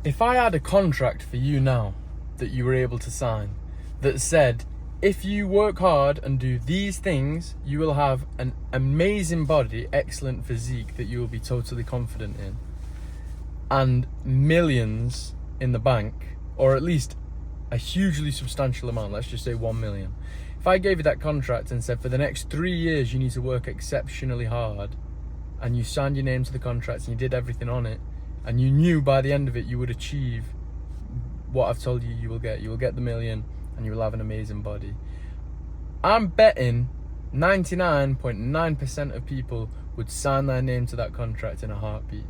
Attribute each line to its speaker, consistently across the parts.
Speaker 1: If I had a contract for you now that you were able to sign that said, if you work hard and do these things, you will have an amazing body, excellent physique that you will be totally confident in, and millions in the bank, or at least a hugely substantial amount, let's just say 1 million. If I gave you that contract and said for the next 3 years you need to work exceptionally hard, and you signed your name to the contract and you did everything on it, and you knew by the end of it you would achieve what I've told you you will get the million, and you will have an amazing body, I'm betting 99.9% of people would sign their name to that contract in a heartbeat.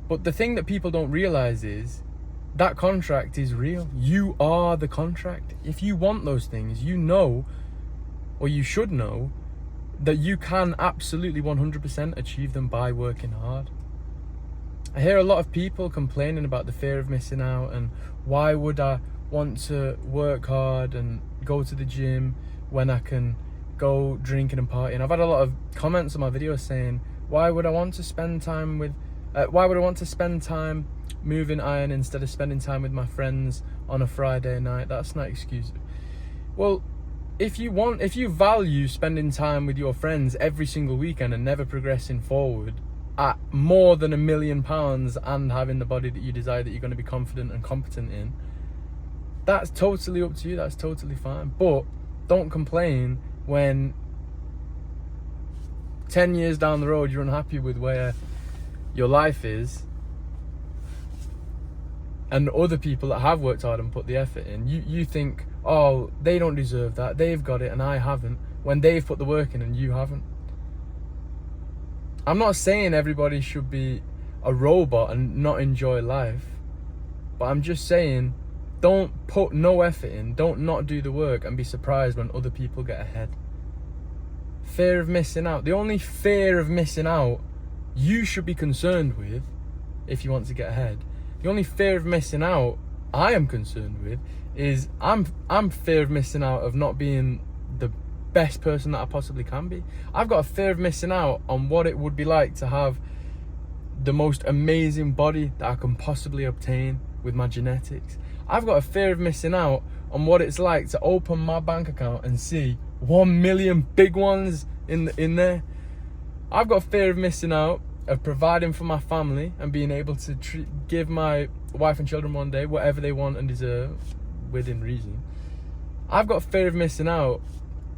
Speaker 1: But the thing that people don't realize is that contract is real. You are the contract. If you want those things, you know, or you should know, that you can absolutely 100% achieve them by working hard. I hear a lot of people complaining about the fear of missing out, and why would I want to work hard and go to the gym when I can go drinking and partying. I've had a lot of comments on my videos saying, why would I want to spend time moving iron instead of spending time with my friends on a Friday night? That's not excuse. Well, if you value spending time with your friends every single weekend and never progressing forward at more than £1 million and having the body that you desire, that you're going to be confident and competent in, that's totally up to you. That's totally fine. But don't complain when 10 years down the road you're unhappy with where your life is, and other people that have worked hard and put the effort in, you think, oh, they don't deserve that, they've got it and I haven't, when they've put the work in and you haven't. I'm not saying everybody should be a robot and not enjoy life, but I'm just saying, don't put no effort in, don't not do the work and be surprised when other people get ahead. Fear of missing out. The only fear of missing out you should be concerned with if you want to get ahead. The only fear of missing out I am concerned with is I'm fear of missing out of not being the best person that I possibly can be. I've got a fear of missing out on what it would be like to have the most amazing body that I can possibly obtain with my genetics. I've got a fear of missing out on what it's like to open my bank account and see 1 million big ones in there. I've got a fear of missing out of providing for my family and being able to give my wife and children one day whatever they want and deserve within reason. I've got a fear of missing out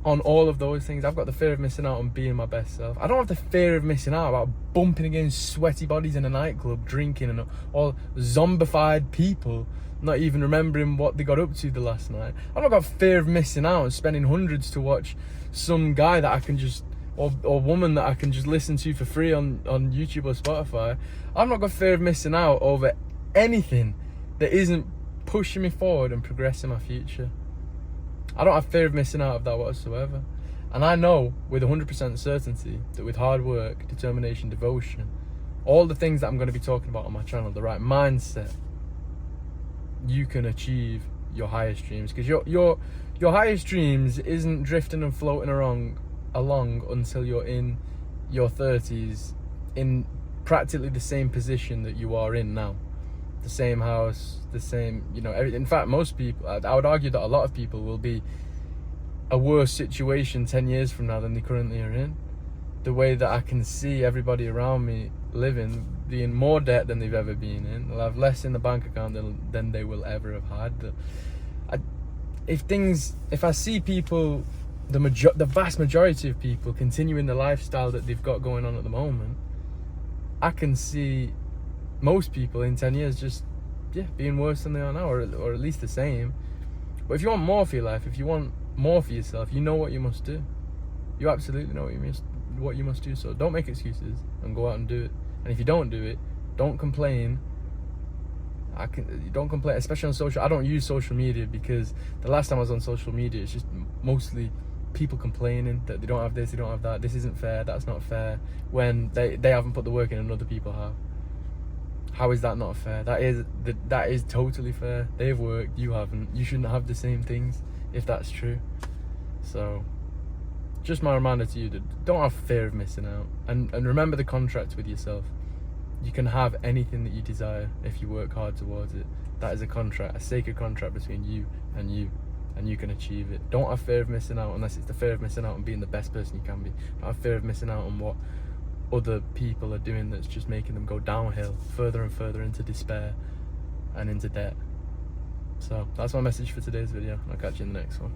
Speaker 1: on all of those things. I've got the fear of missing out on being my best self. I don't have the fear of missing out about bumping against sweaty bodies in a nightclub, drinking, and all zombified people not even remembering what they got up to the last night. I've not got fear of missing out and spending hundreds to watch some guy that I can just, or woman that I can just listen to for free on YouTube or Spotify. I've not got fear of missing out over anything that isn't pushing me forward and progressing my future. I don't have fear of missing out of that whatsoever. And I know with 100% certainty that with hard work, determination, devotion, all the things that I'm going to be talking about on my channel, the right mindset, you can achieve your highest dreams. Because your highest dreams isn't drifting and floating along until you're in your 30s in practically the same position that you are in now. The same house, the same, everything. In fact, most people, I would argue that a lot of people will be a worse situation 10 years from now than they currently are in. The way that I can see everybody around me living, being more debt than they've ever been in. They'll have less in the bank account than they will ever have had. If I see people, the vast majority of people continuing the lifestyle that they've got going on at the moment, I can see most people in 10 years just being worse than they are now, or at least the same. But if you want more for your life, if you want more for yourself, you know what you must do. You absolutely know what you must do. So don't make excuses and go out and do it. And if you don't do it, don't complain. Don't complain, especially on social. I don't use social media because the last time I was on social media, it's just mostly people complaining that they don't have this, they don't have that. This isn't fair. That's not fair. When they haven't put the work in and other people have. How is that not fair? That is totally fair. They've worked, you haven't. You shouldn't have the same things if that's true. So, just my reminder to you, that don't have fear of missing out, and remember the contract with yourself. You can have anything that you desire if you work hard towards it. That is a contract, a sacred contract between you, and you can achieve it. Don't have fear of missing out, unless it's the fear of missing out on being the best person you can be. Don't have fear of missing out on what other people are doing that's just making them go downhill, further and further into despair and into debt. So that's my message for today's video. I'll catch you in the next one.